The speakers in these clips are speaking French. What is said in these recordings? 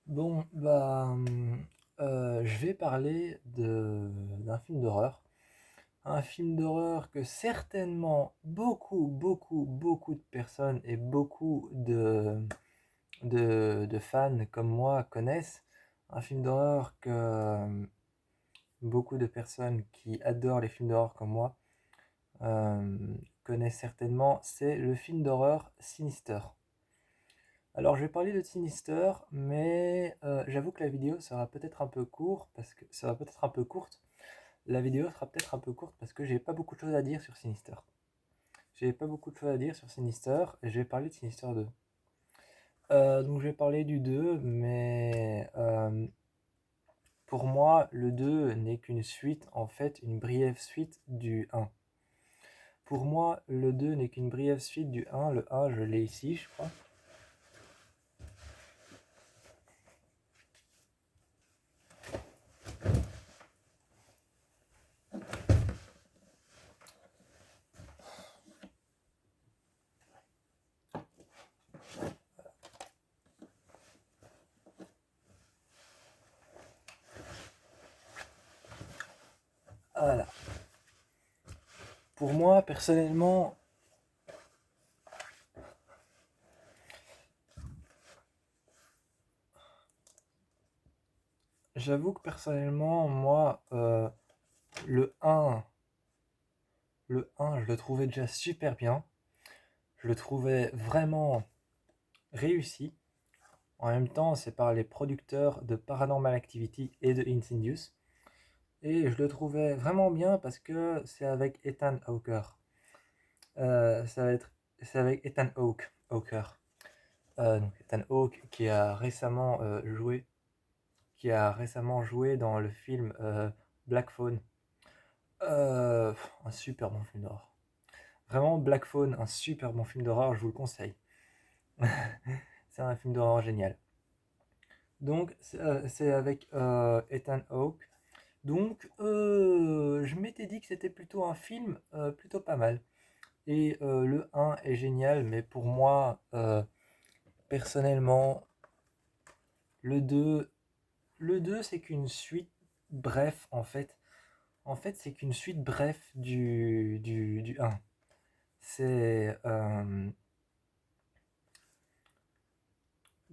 Je vais parler d'un film d'horreur. Un film d'horreur que certainement beaucoup de personnes et beaucoup de fans comme moi connaissent. Un film d'horreur que beaucoup de personnes qui adorent les films d'horreur comme moi euh, connaissent certainement. C'est le film d'horreur Sinister. Alors, je vais parler de Sinister, mais j'avoue que la vidéo sera peut-être un peu courte parce que ça va peut-être un peu courte. La vidéo sera peut-être un peu courte parce que j'ai pas beaucoup de choses à dire sur Sinister. J'ai pas beaucoup de choses à dire sur Sinister et je vais parler de Sinister 2. Donc je vais parler du 2, mais pour moi, le 2 n'est qu'une suite, en fait, une brève suite du 1. Pour moi, le 2 n'est qu'une brève suite du 1. Le 1, je l'ai ici, je crois. Voilà. Pour moi, personnellement, j'avoue que personnellement, moi, le 1, le 1, je le trouvais déjà super bien. Je le trouvais vraiment réussi. En même temps, c'est par les producteurs de Paranormal Activity et de Insidious. Et je le trouvais vraiment bien parce que c'est avec Ethan Hawke. Ça va être, c'est avec Ethan Hawke. Donc Ethan Hawke qui a récemment joué dans le film Black Phone. Un super bon film d'horreur. Vraiment, Black Phone, un super bon film d'horreur, je vous le conseille. C'est un film d'horreur génial. Donc, c'est avec Ethan Hawke. Donc, je m'étais dit que c'était plutôt un film plutôt pas mal. Et le 1 est génial, mais pour moi, personnellement, le 2, le 2 c'est qu'une suite bref, en fait. En fait, c'est qu'une suite bref du 1. C'est,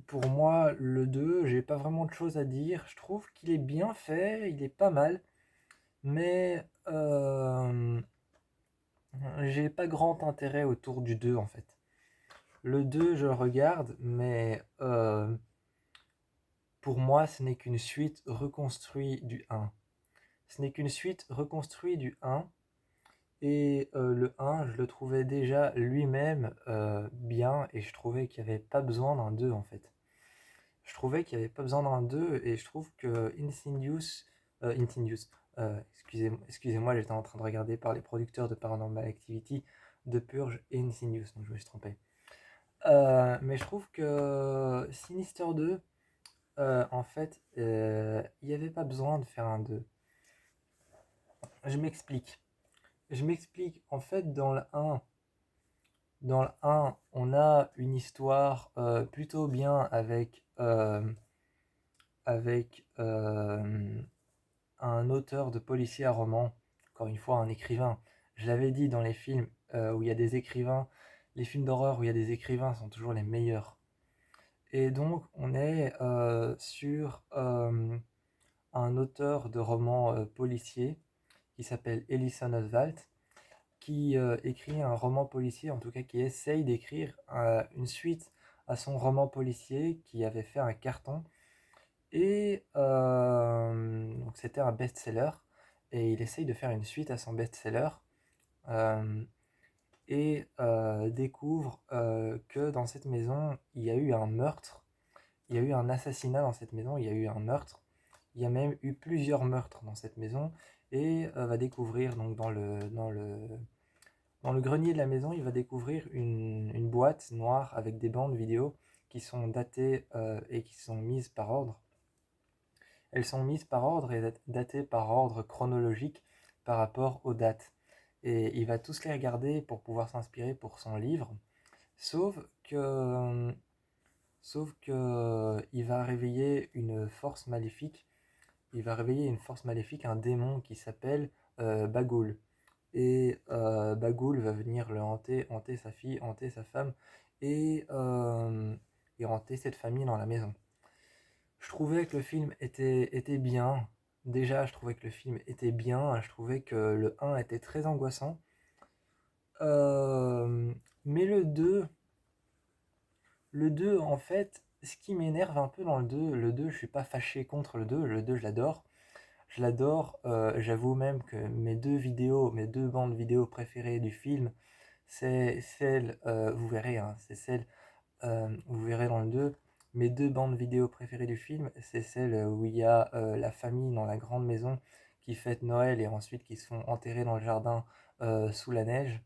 pour moi, le 2, j'ai pas vraiment de choses à dire. Je trouve qu'il est bien fait, il est pas mal, mais j'ai pas grand intérêt autour du 2 en fait. Le 2, je le regarde, mais pour moi, ce n'est qu'une suite reconstruite du 1. Ce n'est qu'une suite reconstruite du 1. Et le 1, je le trouvais déjà lui-même bien, et je trouvais qu'il n'y avait pas besoin d'un 2 en fait. Je trouvais qu'il n'y avait pas besoin d'un 2, et je trouve que excusez-moi, j'étais en train de regarder par les producteurs de Paranormal Activity, de Purge et Insidious, donc je me suis trompé. Mais je trouve que Sinister 2, en fait, il n'y avait pas besoin de faire un 2. Je m'explique. Je m'explique. En fait, dans le 1, on a une histoire plutôt bien avec un auteur de policier à roman, encore une fois un écrivain. Je l'avais dit dans les films où il y a des écrivains, les films d'horreur où il y a des écrivains sont toujours les meilleurs. Et donc on est sur un auteur de romans policiers qui s'appelle Ellison Oswalt, qui écrit un roman policier, en tout cas qui essaye d'écrire une suite à son roman policier qui avait fait un carton. Et donc c'était un best-seller. Et il essaye de faire une suite à son best-seller. euh, et découvre que dans cette maison, il y a eu un meurtre. Il y a eu un assassinat dans cette maison, il y a eu un meurtre. Il y a même eu plusieurs meurtres dans cette maison. Et va découvrir donc dans le grenier de la maison, il va découvrir une boîte noire avec des bandes vidéo qui sont datées et qui sont mises par ordre. Elles sont mises par ordre et datées par ordre chronologique par rapport aux dates. Et il va tous les regarder pour pouvoir s'inspirer pour son livre. Sauf que Sauf que il va réveiller une force maléfique. Il va réveiller une force maléfique, un démon qui s'appelle Bagoul. Et Bagoul va venir le hanter, hanter sa fille, hanter sa femme et, euh, et hanter cette famille dans la maison. Je trouvais que le film était bien. Déjà, je trouvais que le film était bien. Je trouvais que le un était très angoissant. Mais le deux en fait, ce qui m'énerve un peu dans le deux, je suis pas fâché contre le deux je l'adore. Je l'adore, j'avoue même que mes deux bandes vidéo préférées du film, c'est celle, vous verrez, hein, c'est celle, vous verrez dans le 2, mes deux bandes vidéo préférées du film, c'est celle où il y a la famille dans la grande maison qui fête Noël et ensuite qui se font enterrer dans le jardin sous la neige.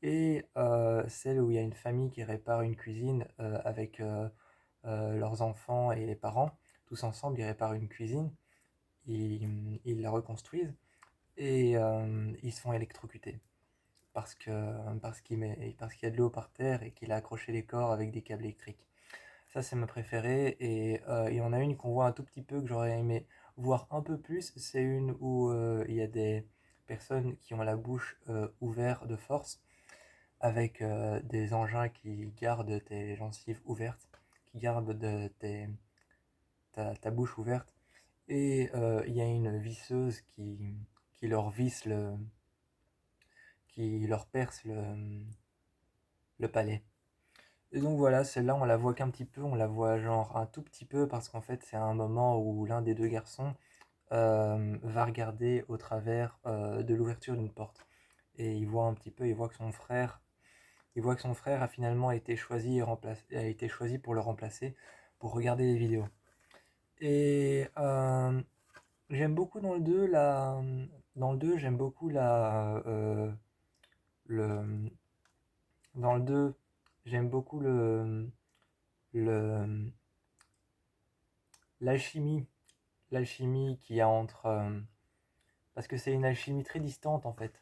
Et celle où il y a une famille qui répare une cuisine avec leurs enfants et les parents. Tous ensemble, ils réparent une cuisine, ils la reconstruisent et ils se font électrocuter parce qu'il y a de l'eau par terre et qu'il a accroché les corps avec des câbles électriques. Ça, c'est ma préférée. Et il y en a une qu'on voit un tout petit peu que j'aurais aimé voir un peu plus. C'est une où il y a des personnes qui ont la bouche ouverte de force avec des engins qui gardent tes gencives ouvertes, qui gardent ta bouche ouverte. Et il y a une visseuse qui leur visse qui leur perce le palais. Et donc voilà, celle-là, on la voit qu'un petit peu, on la voit genre un tout petit peu parce qu'en fait, c'est un moment où l'un des deux garçons va regarder au travers de l'ouverture d'une porte. Et il voit un petit peu, il voit que son frère a finalement été choisi, a été choisi pour le remplacer, pour regarder les vidéos. Et j'aime beaucoup dans le 2 j'aime beaucoup le, dans le 2 j'aime beaucoup le, l'alchimie, l'alchimie qu'il y a entre, parce que c'est une alchimie très distante en fait.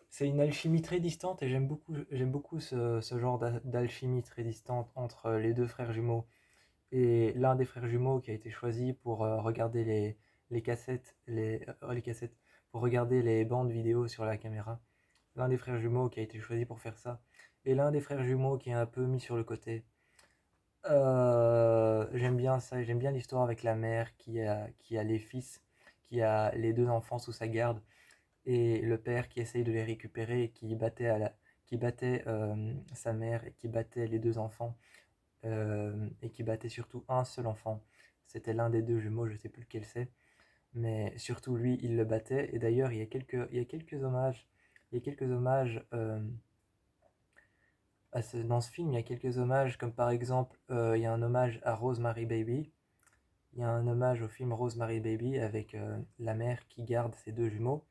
C'est une alchimie très distante et j'aime beaucoup ce genre d'alchimie très distante entre les deux frères jumeaux. Et l'un des frères jumeaux qui a été choisi pour regarder les cassettes, pour regarder les bandes vidéo sur la caméra. L'un des frères jumeaux qui a été choisi pour faire ça. Et l'un des frères jumeaux qui est un peu mis sur le côté. J'aime bien ça, j'aime bien l'histoire avec la mère qui a les fils, qui a les deux enfants sous sa garde, et le père qui essaye de les récupérer et qui battait sa mère et qui battait les deux enfants et qui battait surtout un seul enfant. C'était l'un des deux jumeaux, je sais plus lequel c'est, mais surtout lui, il le battait. Et d'ailleurs, il y a quelques hommages dans ce film. Il y a quelques hommages, comme par exemple, il y a un hommage à Rosemary Baby. Il y a un hommage au film Rosemary Baby avec la mère qui garde ses deux jumeaux.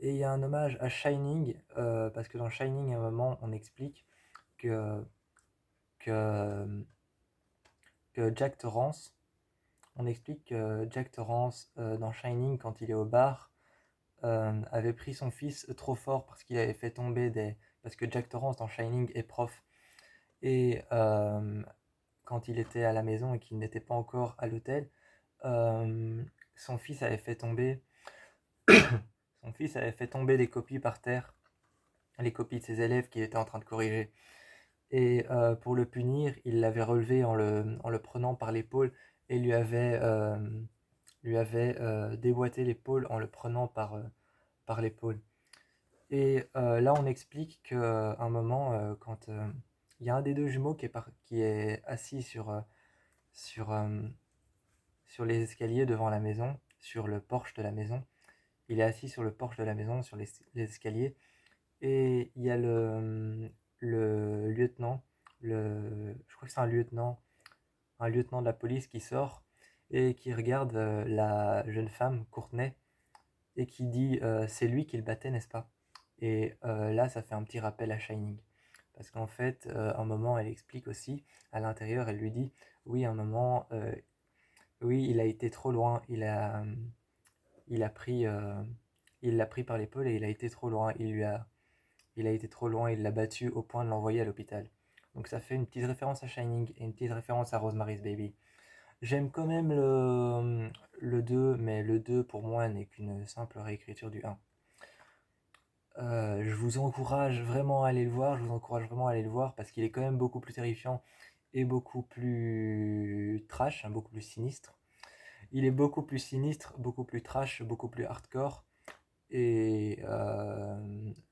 Et il y a un hommage à Shining, parce que dans Shining, à un moment, on explique que, que, que Jack Torrance, on explique que Jack Torrance, dans Shining, quand il est au bar, avait pris son fils trop fort parce qu'il avait fait tomber des... Parce que Jack Torrance, dans Shining, est prof. Et quand il était à la maison et qu'il n'était pas encore à l'hôtel, euh, son fils avait fait tomber... son fils avait fait tomber des copies par terre, les copies de ses élèves qu'il était en train de corriger. Et pour le punir, il l'avait relevé en le prenant par l'épaule et lui avait déboîté l'épaule en le prenant par l'épaule. Et là, on explique qu'à un moment, quand il y a un des deux jumeaux qui est assis sur, euh, sur les escaliers devant la maison, sur le porche de la maison, il est assis sur le porche de la maison, sur les escaliers, et il y a le lieutenant, je crois que c'est un lieutenant de la police qui sort et qui regarde la jeune femme, Courtney, et qui dit c'est lui qui le battait, n'est-ce pas? Et là, ça fait un petit rappel à Shining. Parce qu'en fait, un moment, elle explique aussi, à l'intérieur, elle lui dit, oui, un moment, oui, il a été trop loin, il a pris, il l'a pris par l'épaule et il a été trop loin, il a été trop loin, il l'a battu au point de l'envoyer à l'hôpital. Donc ça fait une petite référence à Shining et une petite référence à Rosemary's Baby. J'aime quand même le 2, mais le 2 pour moi n'est qu'une simple réécriture du 1. Je vous encourage vraiment à aller le voir, je vous encourage vraiment à aller le voir parce qu'il est quand même beaucoup plus terrifiant et beaucoup plus trash, hein, beaucoup plus sinistre. Il est beaucoup plus sinistre, beaucoup plus trash, beaucoup plus hardcore et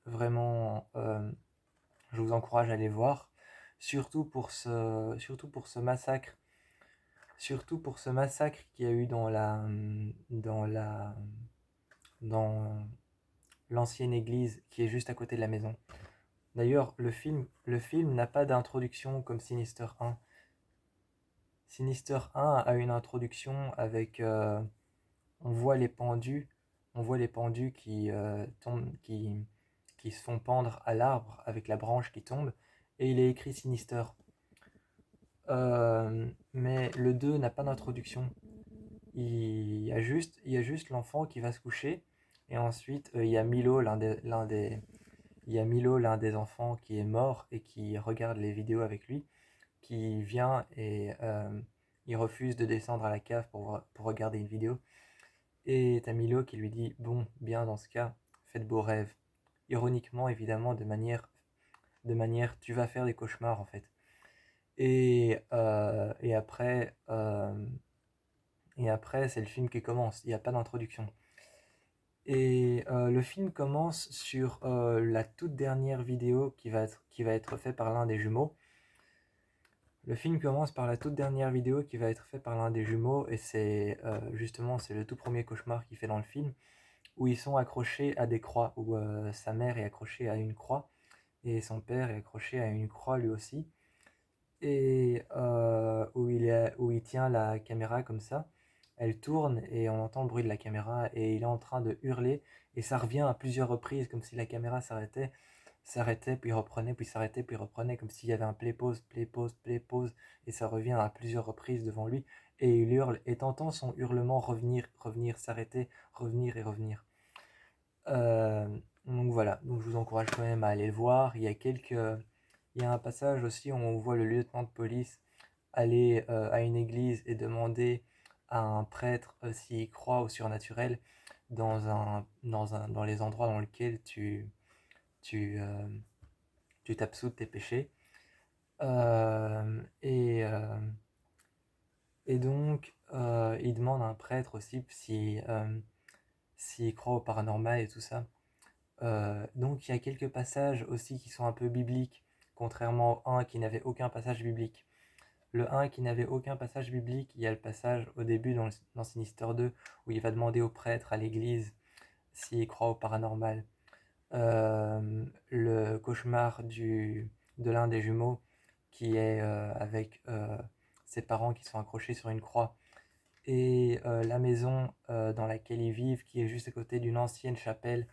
vraiment, je vous encourage à aller le voir, surtout pour ce massacre, surtout pour ce massacre qu'il y a eu dans l'ancienne église qui est juste à côté de la maison. D'ailleurs, le film n'a pas d'introduction comme Sinister 1. Sinister 1 a une introduction avec on voit les pendus, on voit les pendus qui se font pendre à l'arbre avec la branche qui tombe et il est écrit Sinister. Mais le 2 n'a pas d'introduction. Il y a juste l'enfant qui va se coucher et ensuite il y a Milo, il y a Milo, l'un des enfants qui est mort et qui regarde les vidéos avec lui, qui vient et il refuse de descendre à la cave pour regarder une vidéo. Et t'as Milo qui lui dit: Bon, bien, dans ce cas, fais de beaux rêves. Ironiquement, évidemment, de manière tu vas faire des cauchemars en fait. Et après, c'est le film qui commence, il n'y a pas d'introduction. Et le film commence sur la toute dernière vidéo qui va être faite par l'un des jumeaux. Le film commence par la toute dernière vidéo qui va être faite par l'un des jumeaux, et justement c'est le tout premier cauchemar qu'il fait dans le film, où ils sont accrochés à des croix, où sa mère est accrochée à une croix, et son père est accroché à une croix lui aussi, et où il tient la caméra comme ça, elle tourne et on entend le bruit de la caméra, et il est en train de hurler, et ça revient à plusieurs reprises, comme si la caméra s'arrêtait, puis reprenait, puis s'arrêtait, puis reprenait, comme s'il y avait un play-pause, play-pause, play-pause, et ça revient à plusieurs reprises devant lui, et il hurle, et t'entends son hurlement revenir, revenir, s'arrêter, revenir et revenir. Euh, donc voilà, donc je vous encourage quand même à aller le voir. Il y a un passage aussi où on voit le lieutenant de police aller à une église et demander à un prêtre s'il croit au surnaturel dans les endroits dans lesquels tu, euh, tu t'absous de tes péchés. Et donc, il demande à un prêtre aussi s'il croit au paranormal et tout ça. Donc, il y a quelques passages aussi qui sont un peu bibliques, contrairement au 1 qui n'avait aucun passage biblique. Le 1 qui n'avait aucun passage biblique, il y a le passage au début dans Sinister 2 où il va demander au prêtre à l'église s'il croit au paranormal. Le cauchemar de l'un des jumeaux qui est avec ses parents qui sont accrochés sur une croix, et la maison dans laquelle ils vivent qui est juste à côté d'une ancienne chapelle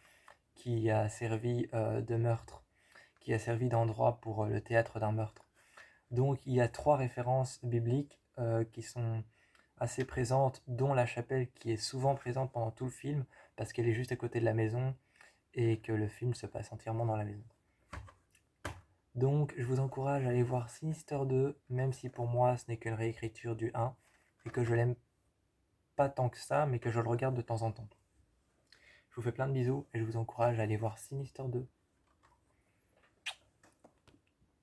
qui a servi de meurtre, qui a servi d'endroit pour le théâtre d'un meurtre. Donc il y a 3 références bibliques qui sont assez présentes, dont la chapelle qui est souvent présente pendant tout le film parce qu'elle est juste à côté de la maison et que le film se passe entièrement dans la maison. Donc je vous encourage à aller voir Sinister 2, même si pour moi ce n'est qu'une réécriture du 1 et que je l'aime pas tant que ça, mais que je le regarde de temps en temps. Je vous fais plein de bisous et je vous encourage à aller voir Sinister 2.